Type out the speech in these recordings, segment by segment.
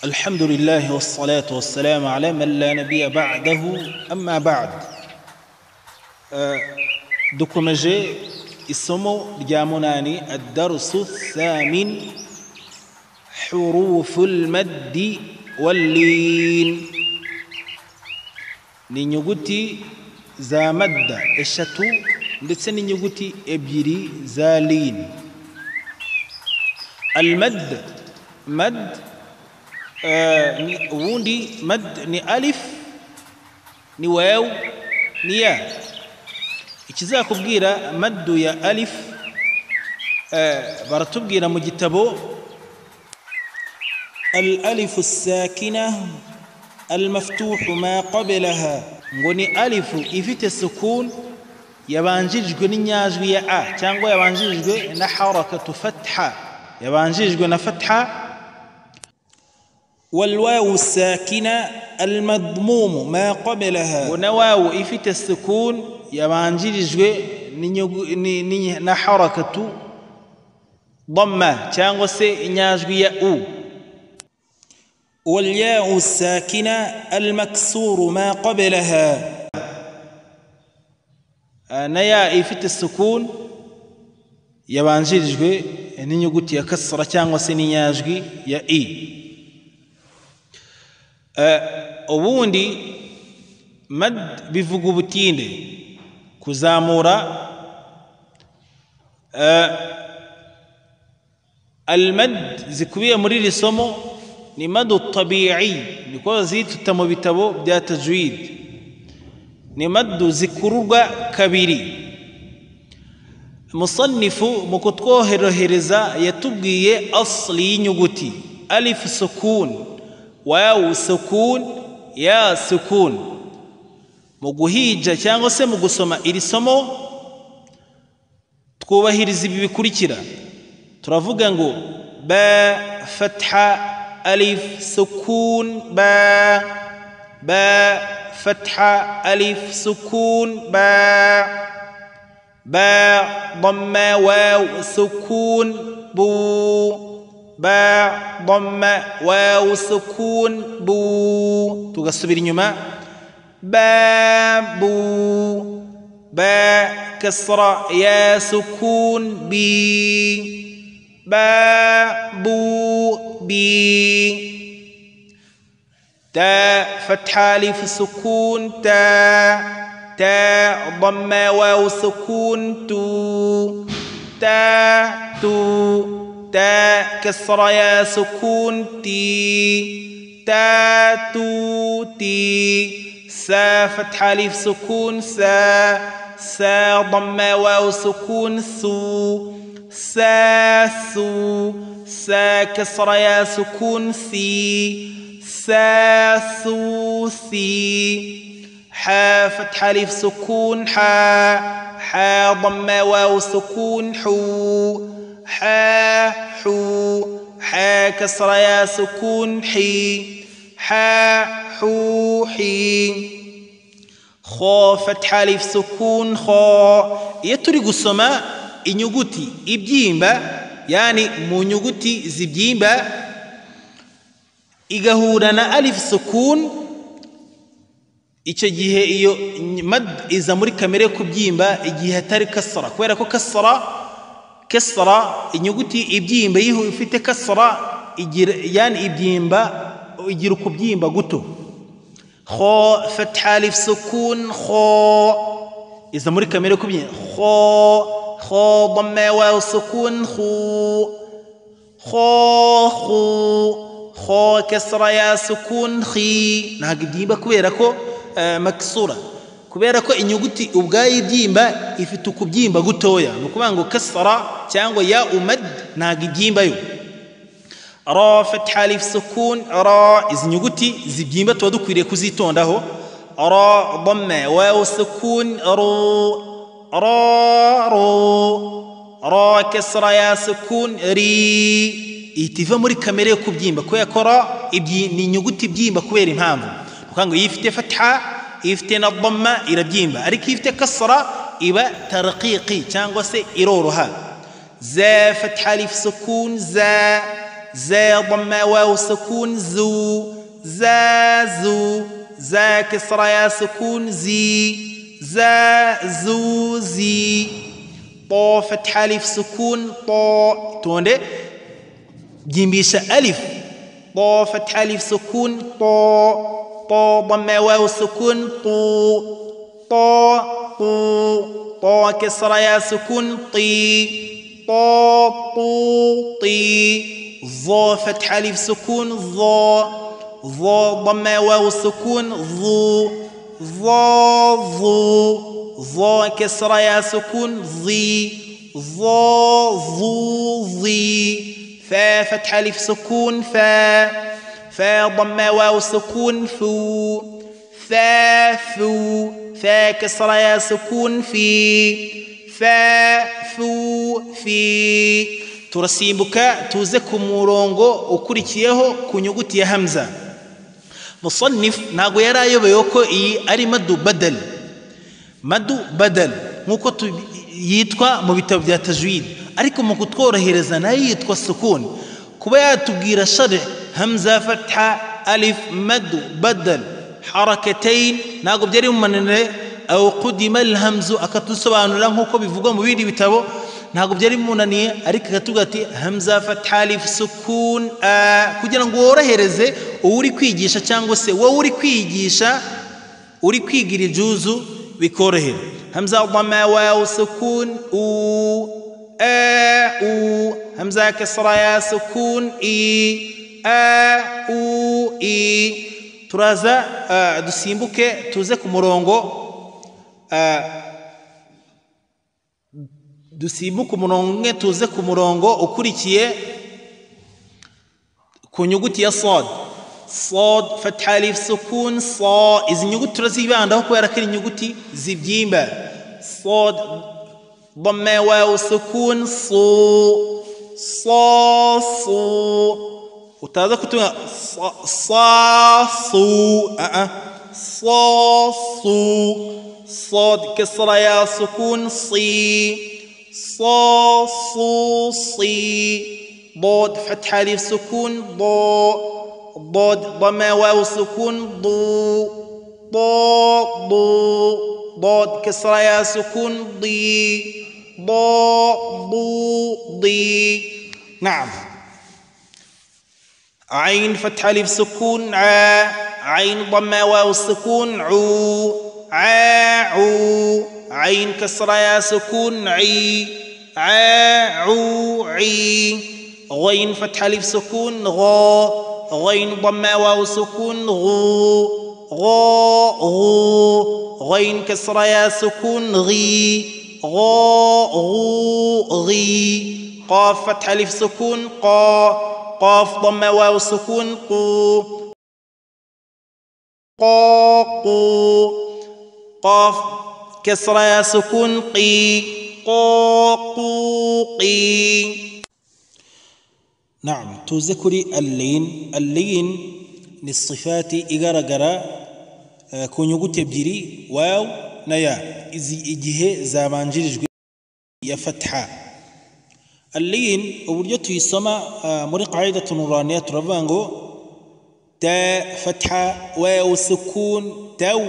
الحمد لله والصلاة والسلام على من لا نبي بعده أما بعد دكمجي اسمه الجاموناني الدرس الثامن حروف المد واللين نينيغوتي za madda eshatu ndetse n'inyuguti ebyiri za lin. Al-mad ubundi mad ni alif ni waw ni ya. Ikizakubwira maddu ya alif baratubwira mu gitabo al-alif as-sakina al-maftuh ma qablaha ngo ni alifu ifite sukun yabanjirijwe n'inyajwi ya a cyangwa yabanjirijwe na harakatu fatha yabanjirijwe na fatha. والواو الساكنة المضموم ما قبلها ونواو ifite السكون yabanjirijwe na harakatu ضمة cyangwa se inyajwi ya u. والياء الساكنة المكسور ما قبلها نيا ifite السكون yabanjirijwe n'inyuguti ya kasra cyangwa se n'inyajwi ya i. ubundi mad bivuga ubutinde kuzamura. المد zikubiye muri risomo ni madu tabi'i niko zituta mu bitabo bya tajwid, ni madu zikururwa kabiri. Musannifu mu kutwoherehereza yatubwiye asli y'inyuguti alif sukun waw sukun ya sukun. Mu guhija cyangwa se mu gusoma iri somo twubahiriza ibi bikurikira. Turavuga ngo ba fatha alif sukun ba fatha alif sukun ba dhamma waw sukun bu dhamma waw sukun bu. Tugasubira inyuma bu kasra ya sukun bi بو بي. تا فتح ألف سكون تا ضم واو سكون تو تا كسر يا سكون تي تو تي. سا فتح ألف سكون سا ضم واو سكون ثو سو كسر يا سكون سي ثو سي. حا فتح ألف سكون حا ضم واو سكون حو حا كسر يا سكون حي حو حي. خا فتح ألف سكون خا. يترك السماء inyuguti ibyimba yani mu nyuguti zibyimba igahura na alif sukun, icyo gihe iyo mad iza muri kamere kubyimba igihe atari kasra, kubera ko kasra inyuguti ibyimba yiho ifite kasra igira yani ibyimba igira kubyimba guto. kha fatha alif sukun kha iza muri kamere kubyimba kha ضم واو سكون خو كسر يا سكون خي. ناقديبا كبيركو مكسوره كبيركو inyuguti ubwayi byimba ifite ukubyimba gutoya, nukuvuga ngo kasra cyangwa ya umad nagibyimba yo. ra fatha alif sukun ra izinyuguti zibyimba tuba dukwiriye kuzitondaho. ra dhamma waw sukun را كسر يا سكون ري. ihita muri kamere yo kubyimba ko yakora ibyi ni inyuguti byimba kubera impamvu ukango yifite fatha ifite na dhamma irabyimba, ariko ifite kasra iba tarqiqi cyangwa se iroroha. za fatha alif sukun za زا ضمة واو سكون زو زازو زا كسرة يا سكون زي زازو زي طا فتحة ألف سكون طا تونده جيمبيش ألف طا فتحة ألف سكون طا طا ضمة واو سكون طو طا طو طا كسرة يا سكون طي طا طو طي ظا فتحة ألف سكون ظا ظا ضمة واو سكون ظو ظا ظو ظا كسرة يا سكون ظي ظا ظو ظي فا فتحة ألف سكون فا فا ضمة واو سكون فو فا فو فا كسرة يا سكون في فا فو في ترسيمك توزك مورونغو ukurikiyeho ku nyuguti ya hamza musannif nago yarayobeyo ko iyi ari madu badal nkuko yitwa mu bitabo bya tajwid ariko mu kutworohereza nayo yitwa sukun kuba yatubwira shari hamza fatha alif madu badal harakatayn nago byari mumanene aw qudima alhamzu akatusobanura nkuko bivugwa mu bindi bitabo ntago byari munaniye ariko akatuga ati hamza fatha alif sukun kugira ngo worohereze uri kwigisha cyangwa se wowe uri kwigisha uri kwigira ijuzu bikorohera hamza dhamma waw sukun u hamza kasra ya sukun u turaza dusimbuke tuze ku murongo dusimbuke umurongo tuze ku murongo ukurikiye ku nyuguti ya sad sad fatha alif sukun sa izi nyuguti turazibandaho kubera ko ari inyuguti zibyimba sad dhamma waw sukun su sa su utaza kutunga sa su sa su sad kasra ya sukun si صا صو صي ضاد فتحة ألف سكون ضاء ضاد ضمة واو سكون ضو ضاء ضو ضاد كسرة يا سكون ضي ضاء ضو ضي نعم عين فتحة ألف سكون ع عين ضمة واو سكون عو عو عين كسرة يا سكون عي عو عي غين فتحة ألف سكون غا غين ضمة واو سكون غو غو غين كسرة يا سكون غي غو غي قاف فتحة ألف سكون قا قاف ضمة واو سكون قو قو قاف كسرة يا سكون قي قي نعم تذكري اللين للصفات إغرغرا كونيغوت بجري واو نيا إجيه زامانجيرجو يا فتحة اللين أوليت يسمى مري قاعدة نورانية ترفانغو تا فتحة واو سكون تو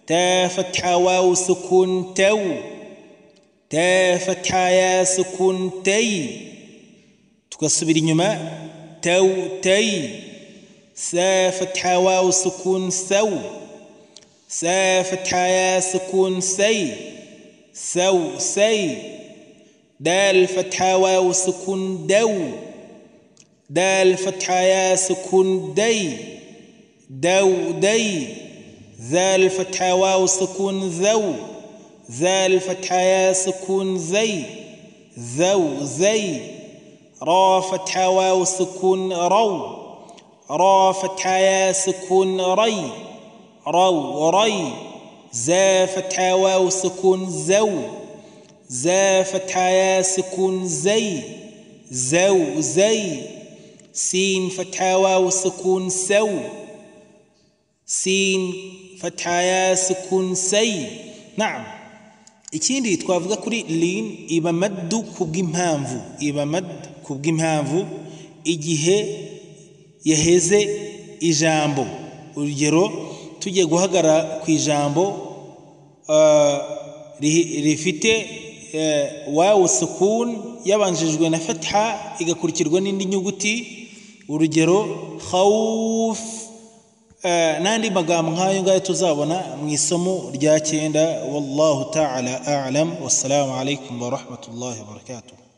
تا فتحة واو سكون تو تا فتحة يا سكون تي تكسب النما تو تي سا فتحة واو سكون سو سا فتحة يا سكون سي سو سي دال فتحة واو سكون دو دال فتحة يا سكون دي دو دي ذال فتحة واو سكون ذو ذال فتحة يا سكون ذي ذو ذي را فتحة واو سكون رو را فتحة يا سكون ري رو ري زا فتحة واو سكون زو زا فتحة يا سكون زي زو زي سين فتحة واو سكون سو سين فتحة يا سكون سي نعم ikindi twavuga kuri lin iba maddu kubw'impamvu iba mad kubw'impamvu igihe yaheze ijambo. Urugero tugiye guhagara ku ijambo rifite wawu sukun yabanjijwe na fatha igakurikirwa n'indi nyuguti. Urugero khawf n'andi magambo nk'ayo ngayo tuzabona mu isomo rya 9. Wallahu ta'ala a'lam. Wassalamu alaykum wa rahmatullahi wa barakatuh.